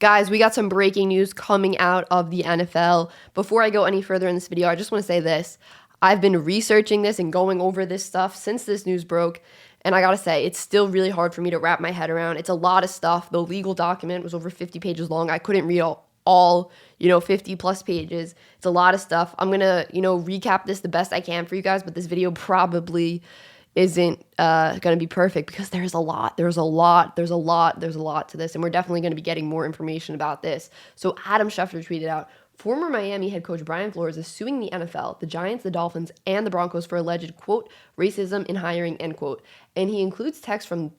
Guys, we got some breaking news coming out of the NFL. Before I go any further in this video, I just want to say this. I've been researching this and going over this stuff since this news broke, and I gotta say, it's still really hard for me to wrap my head around. It's a lot of stuff. The legal document was over 50 pages long. I couldn't read all 50 plus pages. It's a lot of stuff. I'm gonna, recap this the best I can for you guys, but this video probably isn't gonna be perfect because there's a lot to this, and we're definitely gonna be getting more information about this. So Adam Schefter tweeted out, former Miami head coach Brian Flores is suing the NFL, the Giants, the Dolphins, and the Broncos for alleged, quote, racism in hiring, end quote. And he includes text from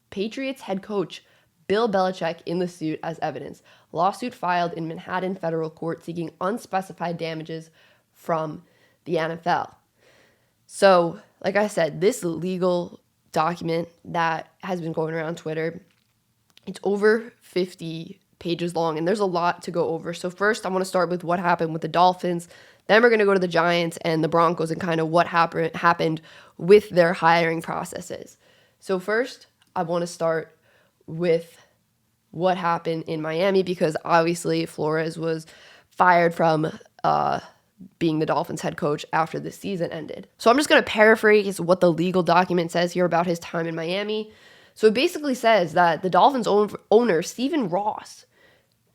Patriots head coach Bill Belichick in the suit as evidence. Lawsuit filed in Manhattan federal court seeking unspecified damages from the NFL. So, like I said, this legal document that has been going around Twitter, it's over 50 pages long, and there's a lot to go over. So first, I want to start with what happened with the Dolphins. Then we're going to go to the Giants and the Broncos and kind of what happened with their hiring processes. So first, I want to start with what happened in Miami because obviously Flores was fired from being the Dolphins head coach after the season ended. So I'm just going to paraphrase what the legal document says here about his time in Miami. So it basically says that the Dolphins owner, Stephen Ross,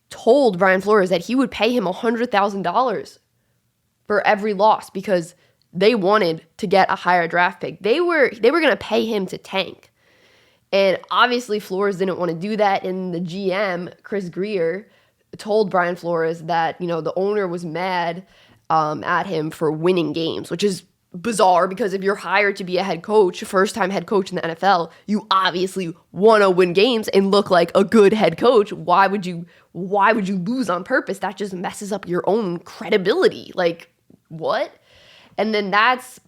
told Brian Flores that he would pay him $100,000 for every loss because they wanted to get a higher draft pick. They were going to pay him to tank. And obviously Flores didn't want to do that, and the GM, Chris Grier, told Brian Flores that, the owner was mad at him for winning games, which is bizarre because if you're hired to be a head coach, first-time head coach in the NFL, you obviously want to win games and look like a good head coach. Why would you lose on purpose? That just messes up your own credibility. Like, what? And then that's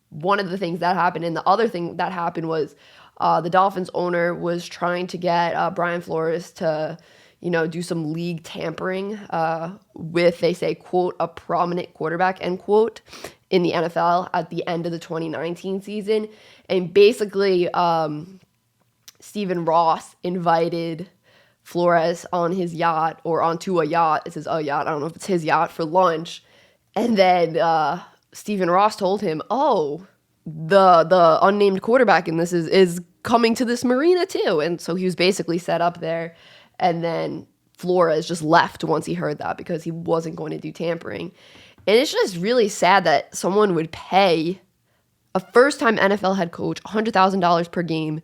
one of the things that happened. And the other thing that happened was the Dolphins owner was trying to get Brian Flores to do some league tampering with, they say, quote, a prominent quarterback, end quote, in the NFL at the end of the 2019 season. And basically, Stephen Ross invited Flores on his yacht or onto a yacht. It says a yacht. I don't know if it's his yacht, for lunch. And then Stephen Ross told him, oh, the unnamed quarterback in this is coming to this marina too. And so he was basically set up there. And then Flores just left once he heard that because he wasn't going to do tampering. And it's just really sad that someone would pay a first-time NFL head coach $100,000 per game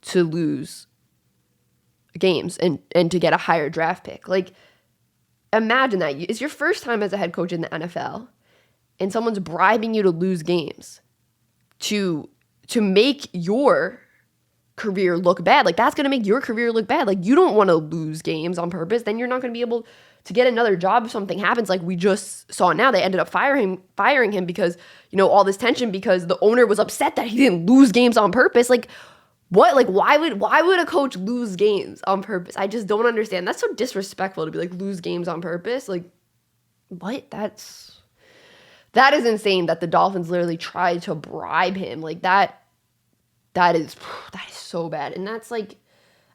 to lose games and to get a higher draft pick. Like, imagine that. It's your first time as a head coach in the NFL, and someone's bribing you to lose games to make your career look bad. Like, that's going to make your career look bad. Like, you don't want to lose games on purpose. Then you're not going to be able to get another job if something happens, like we just saw now. They ended up firing him because, all this tension because the owner was upset that he didn't lose games on purpose. Like, what? Like, why would a coach lose games on purpose? I just don't understand. That's so disrespectful to be like, lose games on purpose. Like, what? That is insane that the Dolphins literally tried to bribe him. Like, that is so bad. And that's like,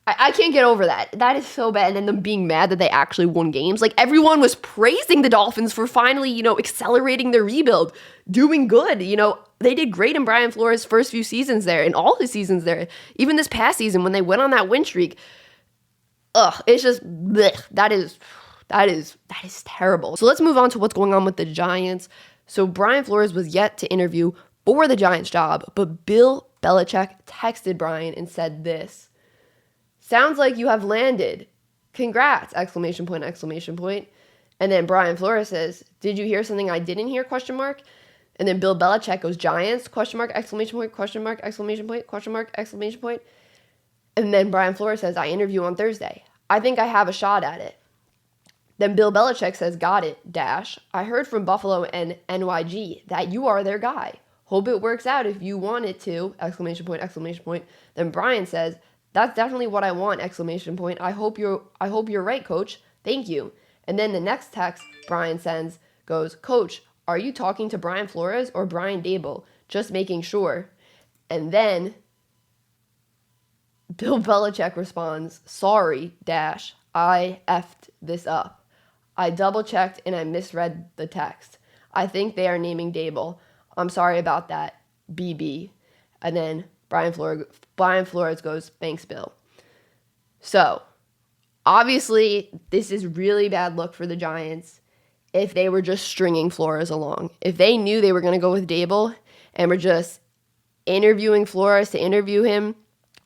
I can't get over that. That is so bad. And then them being mad that they actually won games. Like, everyone was praising the Dolphins for finally, accelerating their rebuild, doing good. They did great in Brian Flores' first few seasons there and all his seasons there. Even this past season when they went on that win streak. It's just, blech. That is terrible. So let's move on to what's going on with the Giants. So Brian Flores was yet to interview for the Giants job, but Bill Belichick texted Brian and said this: "Sounds like you have landed. Congrats!" exclamation point, exclamation point. And then Brian Flores says, "Did you hear something I didn't hear?" question mark. And then Bill Belichick goes, "Giants?" question mark, exclamation point, question mark, exclamation point, question mark, exclamation point. And then Brian Flores says, "I interview on Thursday. I think I have a shot at it." Then Bill Belichick says, "Got it, dash. I heard from Buffalo and NYG that you are their guy. Hope it works out if you want it to, exclamation point, exclamation point." Then Brian says, "That's definitely what I want, exclamation point. I hope you're right, coach. Thank you." And then the next text Brian sends goes, "Coach, are you talking to Brian Flores or Brian Dable? Just making sure." And then Bill Belichick responds, "Sorry, dash. I effed this up. I double checked and I misread the text. I think they are naming Dable. I'm sorry about that, BB. And then Brian Flores goes, thanks, Bill. So, obviously, this is really bad luck for the Giants if they were just stringing Flores along. If they knew they were going to go with Dable and were just interviewing Flores to interview him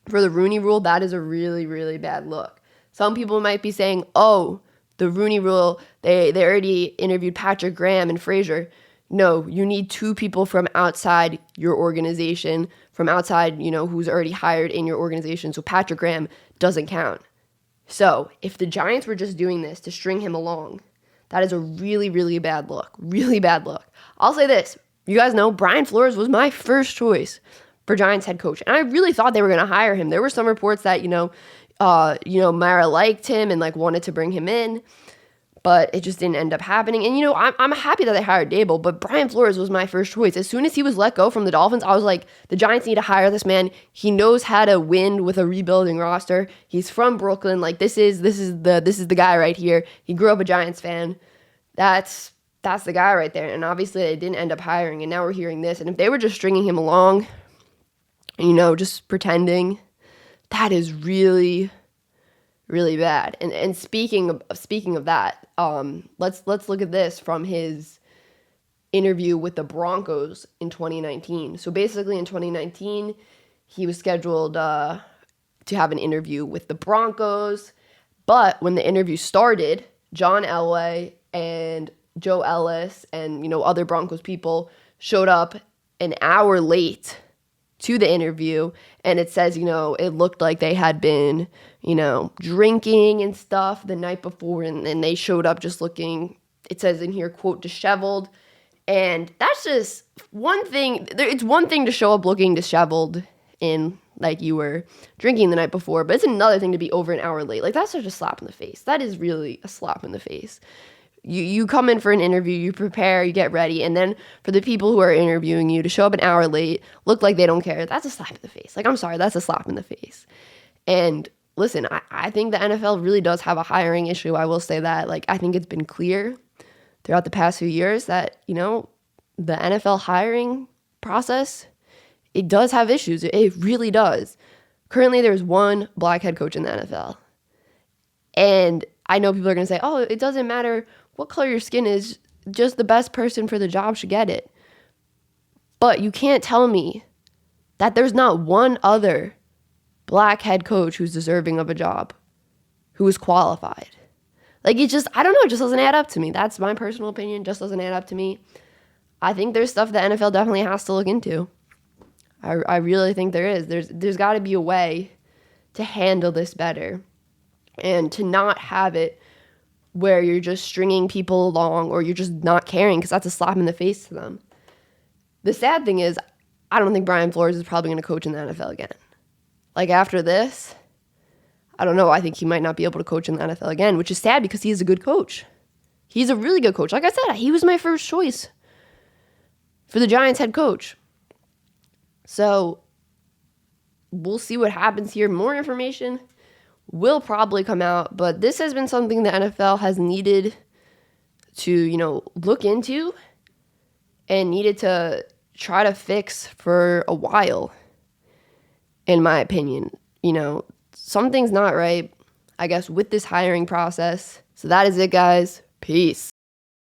for the Rooney Rule, that is a really, really bad look. Some people might be saying, oh, the Rooney Rule, they already interviewed Patrick Graham and Frazier. No, you need two people from outside your organization, from outside, who's already hired in your organization. So Patrick Graham doesn't count. So if the Giants were just doing this to string him along, that is a really, really bad look. Really bad look. I'll say this. You guys know Brian Flores was my first choice for Giants head coach. And I really thought they were going to hire him. There were some reports that, Mara liked him and wanted to bring him in, but it just didn't end up happening. And, I'm happy that they hired Dable, but Brian Flores was my first choice. As soon as he was let go from the Dolphins, I was like, the Giants need to hire this man. He knows how to win with a rebuilding roster. He's from Brooklyn. This is the guy right here. He grew up a Giants fan. That's the guy right there. And obviously they didn't end up hiring, and now we're hearing this. And if they were just stringing him along, just pretending, that is really, really bad. And speaking of that, let's look at this from his interview with the Broncos in 2019. So basically in 2019, he was scheduled to have an interview with the Broncos, but when the interview started, John Elway and Joe Ellis and other Broncos people showed up an hour late to the interview, and it says, it looked like they had been, drinking and stuff the night before, and they showed up just looking, it says in here, quote, disheveled. And that's just one thing. It's one thing to show up looking disheveled in you were drinking the night before, but it's another thing to be over an hour late. That's such a slap in the face. That is really a slap in the face. You come in for an interview, you prepare, you get ready, and then for the people who are interviewing you to show up an hour late, look like they don't care, that's a slap in the face. I'm sorry, that's a slap in the face. And listen, I think the NFL really does have a hiring issue. I will say that. I think it's been clear throughout the past few years that, the NFL hiring process, it does have issues. It really does. Currently, there's one black head coach in the NFL. And I know people are going to say, oh, it doesn't matter what color your skin is, just the best person for the job should get it. But you can't tell me that there's not one other black head coach who's deserving of a job, who is qualified. I don't know, it just doesn't add up to me. That's my personal opinion, just doesn't add up to me. I think there's stuff the NFL definitely has to look into. I really think there is. There's got to be a way to handle this better and to not have it where you're just stringing people along or you're just not caring, because that's a slap in the face to them. The sad thing is, I don't think Brian Flores is probably going to coach in the NFL again. After this, I don't know. I think he might not be able to coach in the NFL again, which is sad because he is a good coach. He's a really good coach. Like I said, he was my first choice for the Giants head coach. So we'll see what happens here. More information will probably come out, but this has been something the NFL has needed to, look into and needed to try to fix for a while, in my opinion. Something's not right, I guess, with this hiring process. So that is it, guys. Peace.